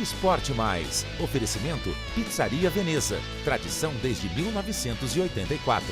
Esporte Mais. Oferecimento Pizzaria Veneza. Tradição desde 1984.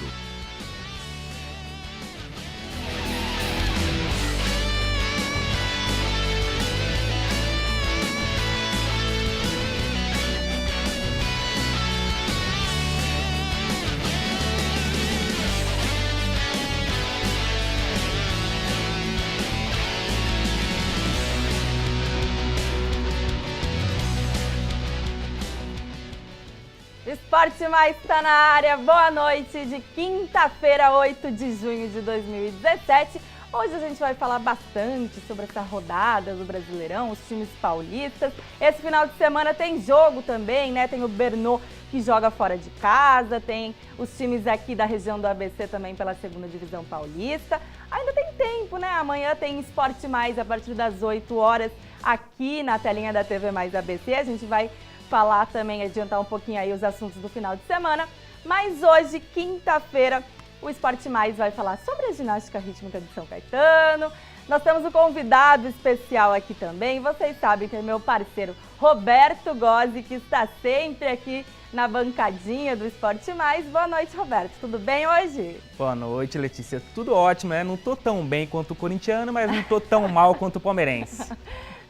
Esporte Mais está na área, boa noite de quinta-feira, 8 de junho de 2017. Hoje a gente vai falar bastante sobre essa rodada do Brasileirão, os times paulistas. Esse final de semana tem jogo também, né? Tem o Brno que joga fora de casa, tem os times aqui da região do ABC também pela segunda divisão paulista. Ainda tem tempo, né? Amanhã tem Esporte Mais a partir das 8 horas aqui na telinha da TV Mais ABC. A gente vai falar também, adiantar um pouquinho aí os assuntos do final de semana, mas hoje, quinta-feira, o Esporte Mais vai falar sobre a ginástica rítmica de São Caetano. Nós temos um convidado especial aqui também, vocês sabem que é meu parceiro Roberto Gozzi, que está sempre aqui na bancadinha do Esporte Mais. Boa noite, Roberto, tudo bem hoje? Boa noite, Letícia, tudo ótimo, né? Não tô tão bem quanto o corintiano, mas não tô tão mal quanto o palmeirense.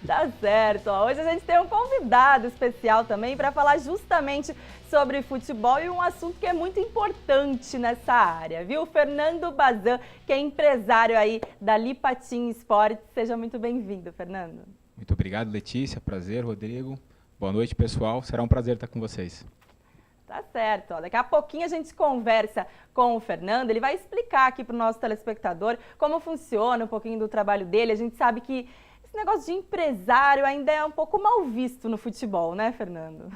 Tá certo. Hoje a gente tem um convidado especial também para falar justamente sobre futebol e um assunto que é muito importante nessa área, viu? Fernando Bazan, que é empresário aí da Lipatim Esportes. Seja muito bem-vindo, Fernando. Muito obrigado, Letícia. Prazer, Rodrigo. Boa noite, pessoal. Será um prazer estar com vocês. Tá certo. Ó, daqui a pouquinho a gente conversa com o Fernando. Ele vai explicar aqui para o nosso telespectador como funciona um pouquinho do trabalho dele. A gente sabe que esse negócio de empresário ainda é um pouco mal visto no futebol, né, Fernando?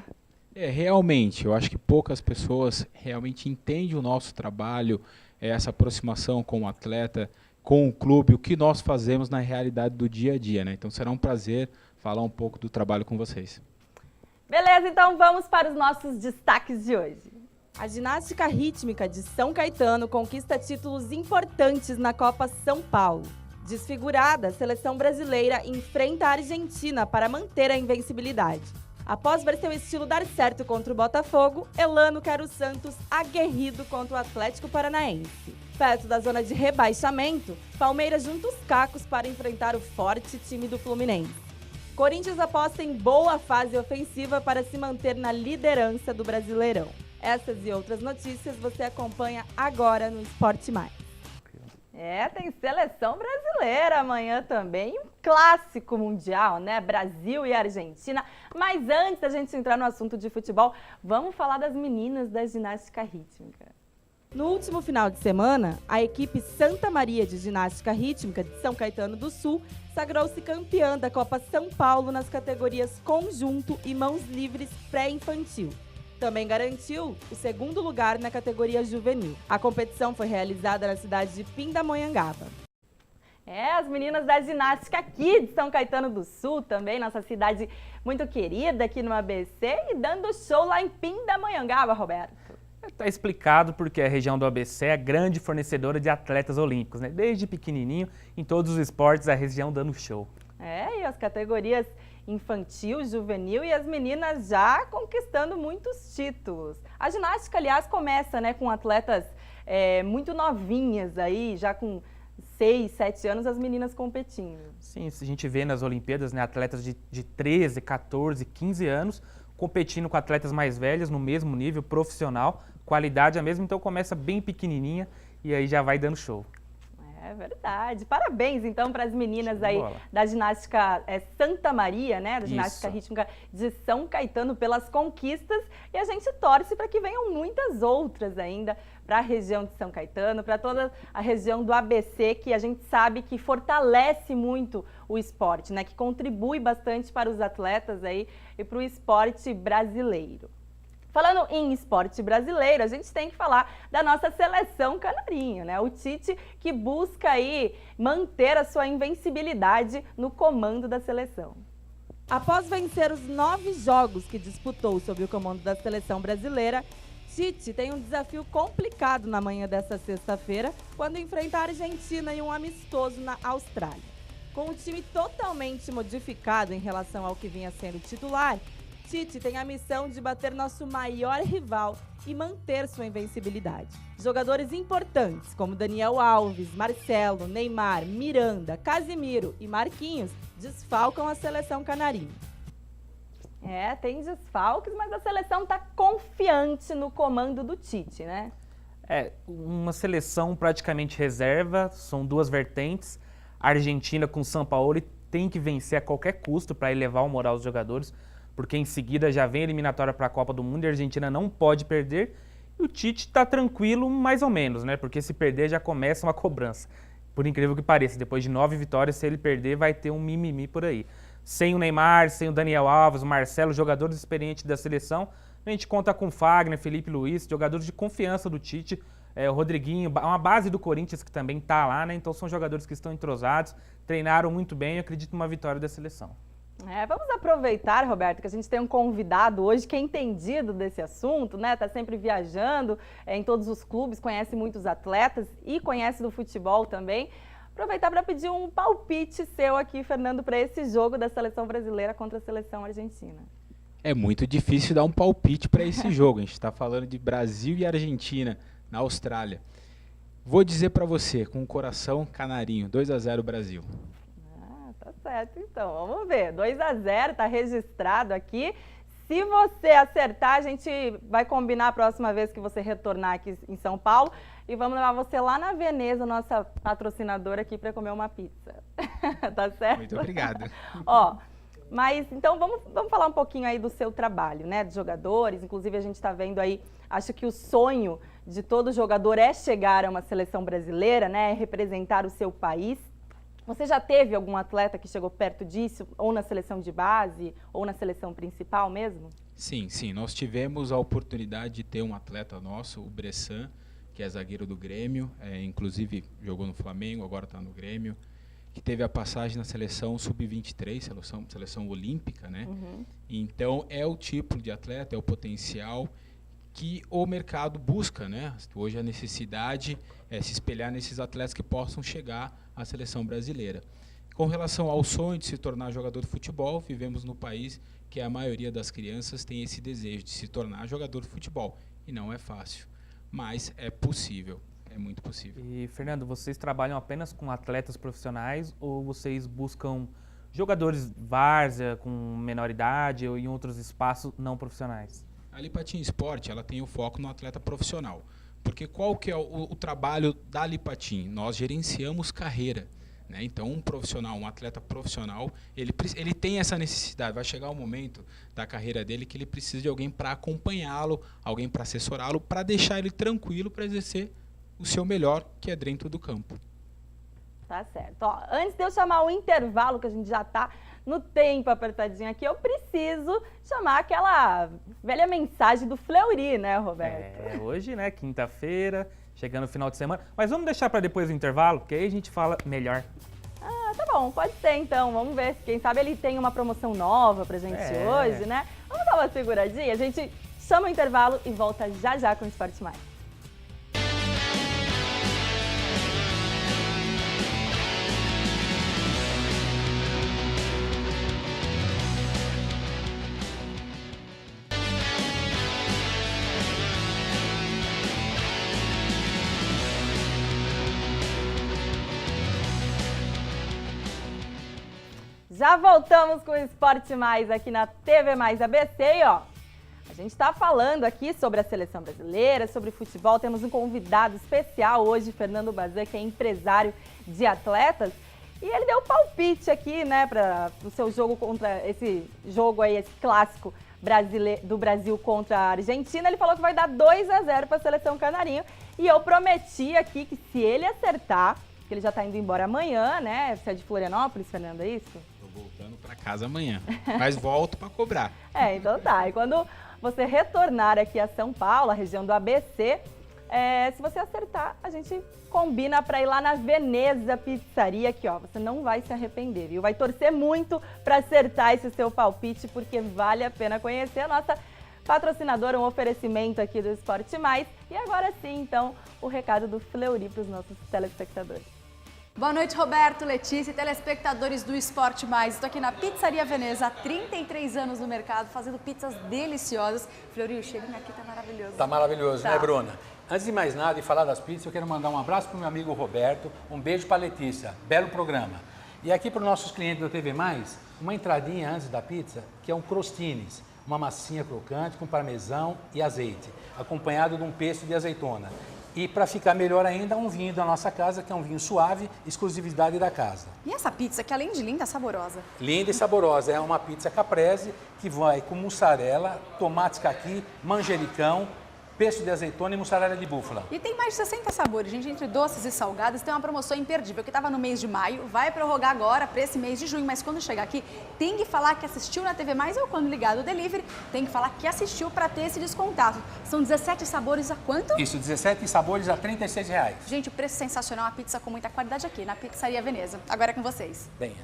Realmente, eu acho que poucas pessoas realmente entendem o nosso trabalho, essa aproximação com o atleta, com o clube, o que nós fazemos na realidade do dia a dia, né? Então será um prazer falar um pouco do trabalho com vocês. Beleza, então vamos para os nossos destaques de hoje. A ginástica rítmica de São Caetano conquista títulos importantes na Copa São Paulo. Desfigurada, a seleção brasileira enfrenta a Argentina para manter a invencibilidade. Após ver seu estilo dar certo contra o Botafogo, Elano quer o Santos aguerrido contra o Atlético Paranaense. Perto da zona de rebaixamento, Palmeiras junta os cacos para enfrentar o forte time do Fluminense. Corinthians aposta em boa fase ofensiva para se manter na liderança do Brasileirão. Essas e outras notícias você acompanha agora no Esporte Mais. Tem seleção brasileira amanhã também, um clássico mundial, né? Brasil e Argentina. Mas antes da gente entrar no assunto de futebol, vamos falar das meninas da ginástica rítmica. No último final de semana, a equipe Santa Maria de Ginástica Rítmica de São Caetano do Sul sagrou-se campeã da Copa São Paulo nas categorias conjunto e mãos livres pré-infantil. Também garantiu o segundo lugar na categoria juvenil. A competição foi realizada na cidade de Pindamonhangaba. As meninas da ginástica aqui de São Caetano do Sul também, nossa cidade muito querida aqui no ABC, e dando show lá em Pindamonhangaba, Roberto. Está explicado porque a região do ABC é a grande fornecedora de atletas olímpicos, né? Desde pequenininho, em todos os esportes, a região dando show. E as categorias infantil, juvenil e as meninas já conquistando muitos títulos. A ginástica, aliás, começa, né, com atletas muito novinhas aí, já com 6, 7 anos, as meninas competindo. Sim, a gente vê nas Olimpíadas, né, atletas de 13, 14, 15 anos competindo com atletas mais velhas no mesmo nível profissional, qualidade é a mesma, então começa bem pequenininha e aí já vai dando show. É verdade. Parabéns, então, para as meninas aí da ginástica Santa Maria, né? Da ginástica rítmica de São Caetano pelas conquistas. E a gente torce para que venham muitas outras ainda para a região de São Caetano, para toda a região do ABC, que a gente sabe que fortalece muito o esporte, né? Que contribui bastante para os atletas aí e para o esporte brasileiro. Falando em esporte brasileiro, a gente tem que falar da nossa seleção canarinho, né? O Tite que busca aí manter a sua invencibilidade no comando da seleção. Após vencer os 9 jogos que disputou sob o comando da seleção brasileira, Tite tem um desafio complicado na manhã desta sexta-feira, quando enfrenta a Argentina em um amistoso na Austrália. Com o time totalmente modificado em relação ao que vinha sendo titular, Tite tem a missão de bater nosso maior rival e manter sua invencibilidade. Jogadores importantes como Daniel Alves, Marcelo, Neymar, Miranda, Casimiro e Marquinhos desfalcam a seleção canarinho. Tem desfalques, mas a seleção está confiante no comando do Tite, né? Uma seleção praticamente reserva, são duas vertentes. A Argentina com o Sampaoli tem que vencer a qualquer custo para elevar o moral dos jogadores, porque em seguida já vem a eliminatória para a Copa do Mundo e a Argentina não pode perder. E o Tite está tranquilo mais ou menos, né? Porque se perder já começa uma cobrança. Por incrível que pareça, depois de 9 vitórias, se ele perder vai ter um mimimi por aí. Sem o Neymar, sem o Daniel Alves, o Marcelo, jogadores experientes da seleção, a gente conta com Fagner, Felipe Luiz, jogadores de confiança do Tite, o Rodriguinho, uma base do Corinthians que também está lá, né? Então são jogadores que estão entrosados, treinaram muito bem, eu acredito numa vitória da seleção. Vamos aproveitar, Roberto, que a gente tem um convidado hoje que é entendido desse assunto, né? Tá sempre viajando em todos os clubes, conhece muitos atletas e conhece do futebol também. Aproveitar para pedir um palpite seu aqui, Fernando, para esse jogo da seleção brasileira contra a seleção argentina. É muito difícil dar um palpite para esse jogo. A gente está falando de Brasil e Argentina, na Austrália. Vou dizer para você, com o coração canarinho, 2-0 Brasil. Tá certo, então. Vamos ver. 2-0, tá registrado aqui. Se você acertar, a gente vai combinar a próxima vez que você retornar aqui em São Paulo e vamos levar você lá na Veneza, nossa patrocinadora aqui, para comer uma pizza. Tá certo? Muito obrigado. Mas então vamos falar um pouquinho aí do seu trabalho, né, de jogadores. Inclusive a gente está vendo aí, acho que o sonho de todo jogador é chegar a uma seleção brasileira, né, representar o seu país. Você já teve algum atleta que chegou perto disso, ou na seleção de base, ou na seleção principal mesmo? Sim. Nós tivemos a oportunidade de ter um atleta nosso, o Bressan, que é zagueiro do Grêmio, inclusive jogou no Flamengo, agora está no Grêmio, que teve a passagem na seleção sub-23, seleção olímpica, né? Uhum. Então é o tipo de atleta, é o potencial que o mercado busca, né? Hoje a necessidade é se espelhar nesses atletas que possam chegar à seleção brasileira. Com relação ao sonho de se tornar jogador de futebol, vivemos no país que a maioria das crianças tem esse desejo de se tornar jogador de futebol. E não é fácil, mas é possível, é muito possível. E, Fernando, vocês trabalham apenas com atletas profissionais ou vocês buscam jogadores várzea com menor idade ou em outros espaços não profissionais? A Lipatin Esporte, ela tem o foco no atleta profissional. Porque qual que é o trabalho da Lipatin? Nós gerenciamos carreira, né? Então, um profissional, um atleta profissional, ele tem essa necessidade. Vai chegar um momento da carreira dele que ele precisa de alguém para acompanhá-lo, alguém para assessorá-lo, para deixar ele tranquilo para exercer o seu melhor, que é dentro do campo. Tá certo. Antes de eu chamar o intervalo, que a gente já está no tempo apertadinho aqui, eu preciso chamar aquela velha mensagem do Fleury, né, Roberto? Hoje, né, quinta-feira, chegando o final de semana. Mas vamos deixar para depois do intervalo, porque aí a gente fala melhor. Tá bom, pode ser então. Vamos ver. Quem sabe ele tem uma promoção nova pra gente hoje, né? Vamos dar uma seguradinha? A gente chama o intervalo e volta já com o Esporte Mais. Já voltamos com o Esporte Mais aqui na TV Mais ABC e a gente está falando aqui sobre a seleção brasileira, sobre futebol. Temos um convidado especial hoje, Fernando Bazan, que é empresário de atletas. E ele deu palpite aqui, né, para o seu jogo contra esse jogo aí, esse clássico do Brasil contra a Argentina. Ele falou que vai dar 2-0 para a seleção canarinho. E eu prometi aqui que se ele acertar, que ele já está indo embora amanhã, né? Você é de Florianópolis, Fernando, é isso? Voltando para casa amanhã, mas volto para cobrar. Então tá. E quando você retornar aqui a São Paulo, a região do ABC, se você acertar, a gente combina para ir lá na Veneza Pizzaria, que você não vai se arrepender, viu? Vai torcer muito para acertar esse seu palpite, porque vale a pena conhecer a nossa patrocinadora, um oferecimento aqui do Esporte Mais. E agora sim, então, o recado do Fleury para os nossos telespectadores. Boa noite, Roberto, Letícia e telespectadores do Esporte Mais. Estou aqui na Pizzaria Veneza, há 33 anos no mercado, fazendo pizzas deliciosas. Fleury, o cheirinho aqui tá maravilhoso. Tá maravilhoso, né, Bruna? Antes de mais nada e falar das pizzas, eu quero mandar um abraço para o meu amigo Roberto, um beijo para a Letícia, belo programa. E aqui para os nossos clientes do TV Mais, uma entradinha antes da pizza, que é um crostines, uma massinha crocante com parmesão e azeite, acompanhado de um pesto de azeitona. E para ficar melhor ainda, um vinho da nossa casa, que é um vinho suave, exclusividade da casa. E essa pizza, que além de linda, é saborosa? Linda e saborosa. É uma pizza caprese que vai com mussarela, tomates caqui, manjericão, pesto de azeitona e mussarela de búfala. E tem mais de 60 sabores, gente, entre doces e salgados. Tem uma promoção imperdível que estava no mês de maio, vai prorrogar agora para esse mês de junho. Mas quando chegar aqui, tem que falar que assistiu na TV Mais ou quando ligar o delivery, tem que falar que assistiu para ter esse descontado. São 17 sabores a quanto? Isso, 17 sabores a R$ 36,00. Gente, o preço sensacional, uma pizza com muita qualidade aqui na Pizzaria Veneza. Agora é com vocês. Venha.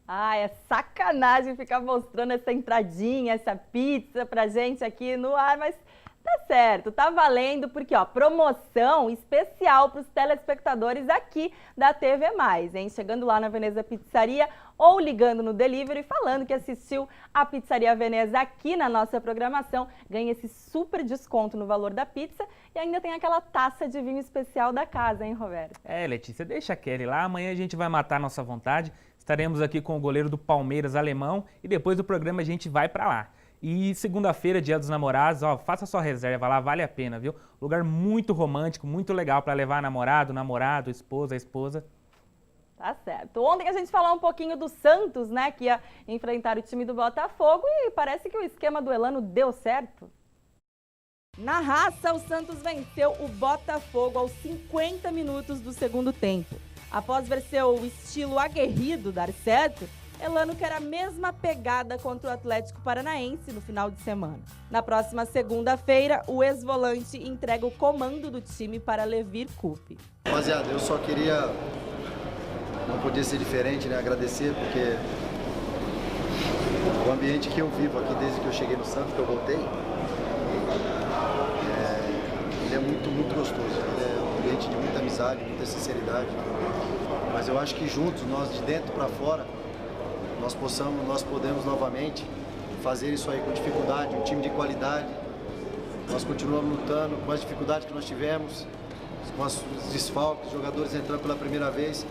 Ah, é sacanagem ficar mostrando essa entradinha, essa pizza pra gente aqui no ar, mas tá certo, tá valendo, porque ó, promoção especial para os telespectadores aqui da TV Mais, hein? Chegando lá na Veneza Pizzaria ou ligando no delivery falando que assistiu a Pizzaria Veneza aqui na nossa programação, ganha esse super desconto no valor da pizza e ainda tem aquela taça de vinho especial da casa, hein, Roberto? É, Letícia, deixa a Kelly lá, amanhã a gente vai matar a nossa vontade, estaremos aqui com o goleiro do Palmeiras, alemão, e depois do programa a gente vai para lá. E segunda-feira, Dia dos Namorados, ó, faça sua reserva lá, vale a pena, viu? Lugar muito romântico, muito legal para levar namorado, esposa, esposa. Tá certo. Ontem a gente falou um pouquinho do Santos, né, que ia enfrentar o time do Botafogo e parece que o esquema do Elano deu certo. Na raça, o Santos venceu o Botafogo aos 50 minutos do segundo tempo. Após ver seu estilo aguerrido dar certo, Elano quer a mesma pegada contra o Atlético Paranaense no final de semana. Na próxima segunda-feira, o ex-volante entrega o comando do time para Levir Coupe. Rapaziada, eu só queria, não podia ser diferente, né? Agradecer, porque o ambiente que eu vivo aqui desde que eu cheguei no Santos, que eu voltei, ele é muito gostoso. Ele é um ambiente de muita amizade, muita sinceridade. Mas eu acho que juntos, nós de dentro para fora, nós podemos novamente fazer isso aí com dificuldade, um time de qualidade. Nós continuamos lutando com as dificuldades que nós tivemos, com os desfalques, jogadores entrando pela primeira vez.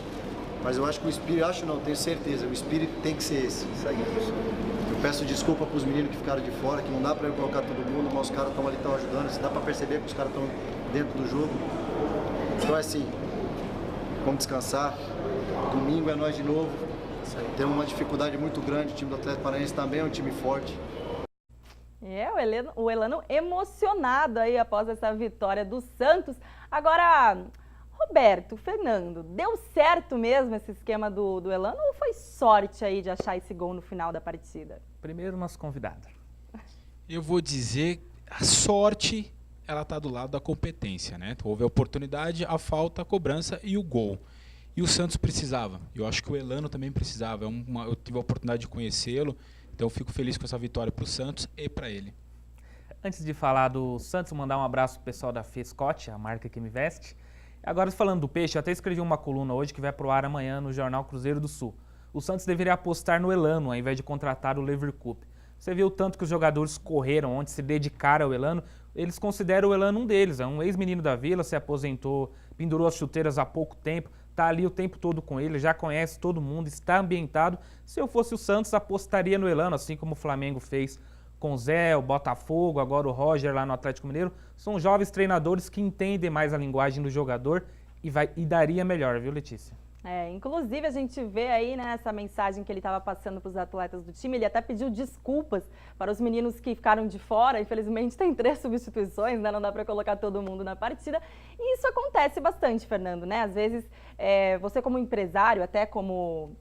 Mas eu acho que o espírito, tenho certeza, o espírito tem que ser esse. Isso aí. Eu peço desculpa para os meninos que ficaram de fora, que não dá para eu colocar todo mundo, mas os caras estão ali, estão ajudando, dá para perceber que os caras estão dentro do jogo. Então é assim, vamos descansar, domingo é nós de novo. Temos uma dificuldade muito grande, o time do Atlético Paranaense também é um time forte. É, o Elano emocionado aí após essa vitória do Santos. Agora, Roberto, Fernando, deu certo mesmo esse esquema do Elano ou foi sorte aí de achar esse gol no final da partida? Primeiro, nosso convidado. Eu vou dizer, a sorte, ela tá do lado da competência, né? Houve a oportunidade, a falta, a cobrança e o gol. E o Santos precisava. Eu acho que o Elano também precisava. Eu tive a oportunidade de conhecê-lo, então eu fico feliz com essa vitória para o Santos e para ele. Antes de falar do Santos, mandar um abraço pro pessoal da Fescote, a marca que me veste. Agora, falando do Peixe, eu até escrevi uma coluna hoje que vai pro ar amanhã no Jornal Cruzeiro do Sul. O Santos deveria apostar no Elano, ao invés de contratar o Levir Coupe. Você viu o tanto que os jogadores correram, onde se dedicaram ao Elano. Eles consideram o Elano um deles. É um ex-menino da Vila, se aposentou, pendurou as chuteiras há pouco tempo. Está ali o tempo todo com ele, já conhece todo mundo, está ambientado. Se eu fosse o Santos, apostaria no Elano, assim como o Flamengo fez com o Zé, o Botafogo, agora o Roger lá no Atlético Mineiro. São jovens treinadores que entendem mais a linguagem do jogador e daria melhor, viu, Letícia? Inclusive a gente vê aí, né, essa mensagem que ele estava passando para os atletas do time, ele até pediu desculpas para os meninos que ficaram de fora, infelizmente tem 3 substituições, né, não dá para colocar todo mundo na partida, e isso acontece bastante, Fernando, né, às vezes você como empresário, até como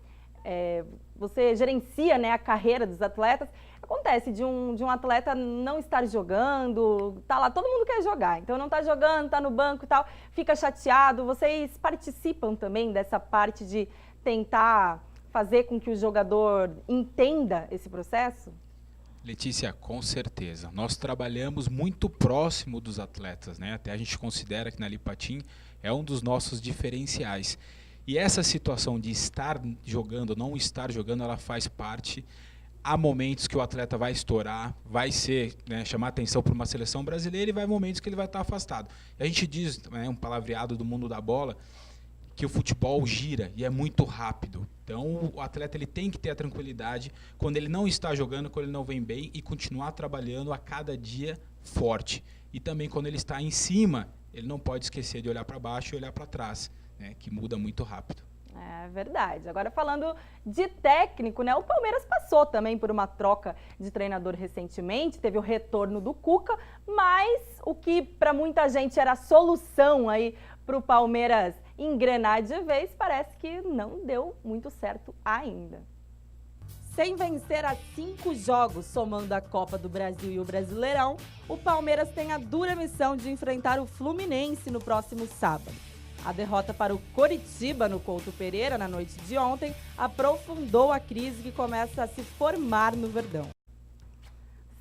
você gerencia, né, a carreira dos atletas, acontece de um atleta não estar jogando, tá lá, todo mundo quer jogar, então não tá jogando, tá no banco e tal, fica chateado. Vocês participam também dessa parte de tentar fazer com que o jogador entenda esse processo? Letícia, com certeza. Nós trabalhamos muito próximo dos atletas, né? Até a gente considera que na Lipatim é um dos nossos diferenciais. E essa situação de estar jogando, não estar jogando, ela faz parte. Há momentos que o atleta vai estourar, vai ser, né, chamar atenção para uma seleção brasileira, e vai momentos que ele vai estar afastado. E a gente diz, né, um palavreado do mundo da bola, que o futebol gira e é muito rápido. Então o atleta ele tem que ter a tranquilidade quando ele não está jogando, quando ele não vem bem, e continuar trabalhando a cada dia forte. E também quando ele está em cima, ele não pode esquecer de olhar para baixo e olhar para trás, né, que muda muito rápido. É verdade. Agora falando de técnico, né? O Palmeiras passou também por uma troca de treinador recentemente, teve o retorno do Cuca, mas o que para muita gente era a solução aí para o Palmeiras engrenar de vez, parece que não deu muito certo ainda. Sem vencer a 5 jogos, somando a Copa do Brasil e o Brasileirão, o Palmeiras tem a dura missão de enfrentar o Fluminense no próximo sábado. A derrota para o Coritiba no Couto Pereira na noite de ontem aprofundou a crise que começa a se formar no Verdão.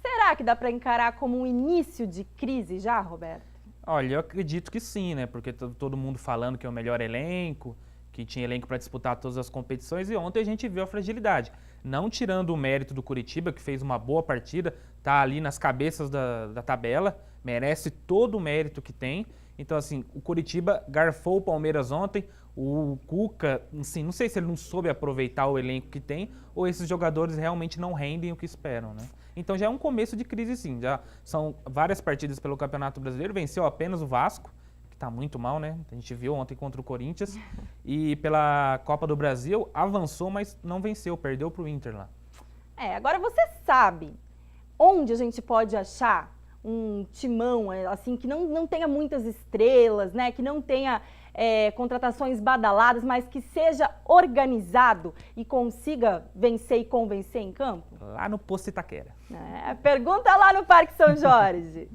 Será que dá para encarar como um início de crise já, Roberto? Olha, eu acredito que sim, né? Porque todo mundo falando que é o melhor elenco, que tinha elenco para disputar todas as competições, e ontem a gente viu a fragilidade. Não tirando o mérito do Coritiba, que fez uma boa partida, tá ali nas cabeças da tabela, merece todo o mérito que tem. Então, assim, o Coritiba garfou o Palmeiras ontem, o Cuca, assim, não sei se ele não soube aproveitar o elenco que tem, ou esses jogadores realmente não rendem o que esperam, né? Então já é um começo de crise, sim. Já são várias partidas pelo Campeonato Brasileiro, venceu apenas o Vasco, que tá muito mal, né? A gente viu ontem contra o Corinthians. E pela Copa do Brasil, avançou, mas não venceu, perdeu pro Inter lá. Agora você sabe onde a gente pode achar um timão, assim, que não tenha muitas estrelas, né? Que não tenha contratações badaladas, mas que seja organizado e consiga vencer e convencer em campo? Lá no Posto Itaquera. Pergunta lá no Parque São Jorge.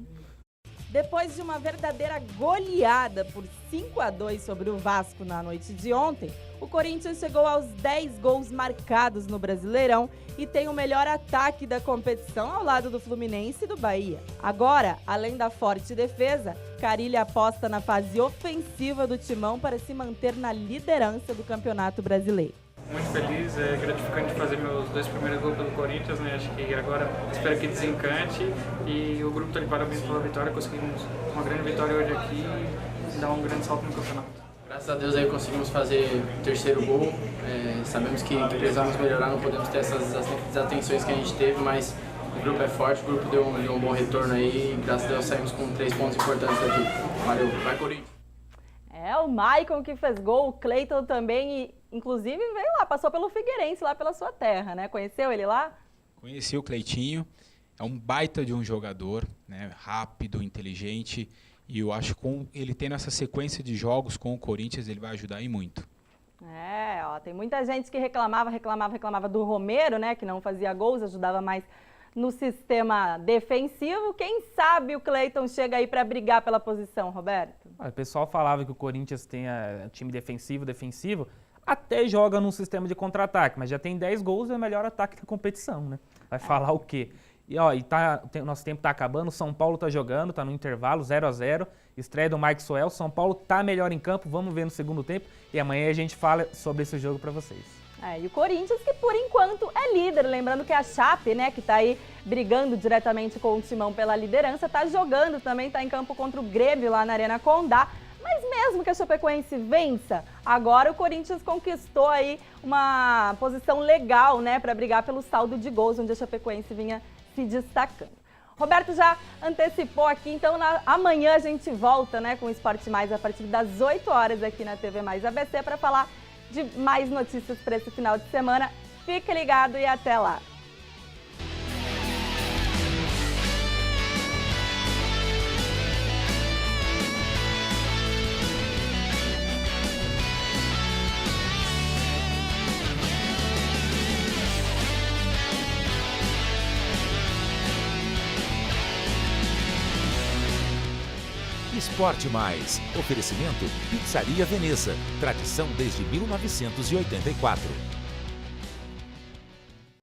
Depois de uma verdadeira goleada por 5-2 sobre o Vasco na noite de ontem, o Corinthians chegou aos 10 gols marcados no Brasileirão e tem o melhor ataque da competição ao lado do Fluminense e do Bahia. Agora, além da forte defesa, Carille aposta na fase ofensiva do Timão para se manter na liderança do Campeonato Brasileiro. Muito feliz, é gratificante fazer meus 2 primeiros gols pelo Corinthians, né? Acho que agora espero que desencante e o grupo está de parabéns pela vitória, conseguimos uma grande vitória hoje aqui e dar um grande salto no campeonato. Graças a Deus aí conseguimos fazer o 3º gol, sabemos que precisamos melhorar, não podemos ter essas desatenções que a gente teve, mas o grupo é forte, o grupo deu um bom retorno aí e graças a Deus saímos com 3 pontos importantes aqui. Valeu, vai Corinthians! O Maicon que fez gol, o Cleiton também, e inclusive veio lá, passou pelo Figueirense, lá pela sua terra, né? Conheceu ele lá? Conheci o Cleitinho, é um baita de um jogador, né? Rápido, inteligente, e eu acho que ele tendo essa sequência de jogos com o Corinthians, ele vai ajudar aí muito. Tem muita gente que reclamava do Romero, né? Que não fazia gols, ajudava mais no sistema defensivo. Quem sabe o Cleiton chega aí para brigar pela posição, Roberto? O pessoal falava que o Corinthians tem time defensivo, até joga num sistema de contra-ataque, mas já tem 10 gols e é o melhor ataque da competição, né? Vai falar o quê? E nosso tempo tá acabando, o São Paulo tá jogando, tá no intervalo, 0-0, estreia do Maxwell, São Paulo tá melhor em campo, vamos ver no segundo tempo e amanhã a gente fala sobre esse jogo para vocês. E o Corinthians, que por enquanto é líder, lembrando que a Chape, né, que está aí brigando diretamente com o Timão pela liderança, está jogando também, está em campo contra o Grêmio lá na Arena Condá. Mas mesmo que a Chapecoense vença, agora o Corinthians conquistou aí uma posição legal, né, para brigar pelo saldo de gols, onde a Chapecoense vinha se destacando. Roberto já antecipou aqui, então amanhã a gente volta, né, com o Esporte Mais a partir das 8 horas aqui na TV Mais ABC para falar de mais notícias para esse final de semana. Fique ligado e até lá! Esporte Mais. Oferecimento Pizzaria Veneza. Tradição desde 1984.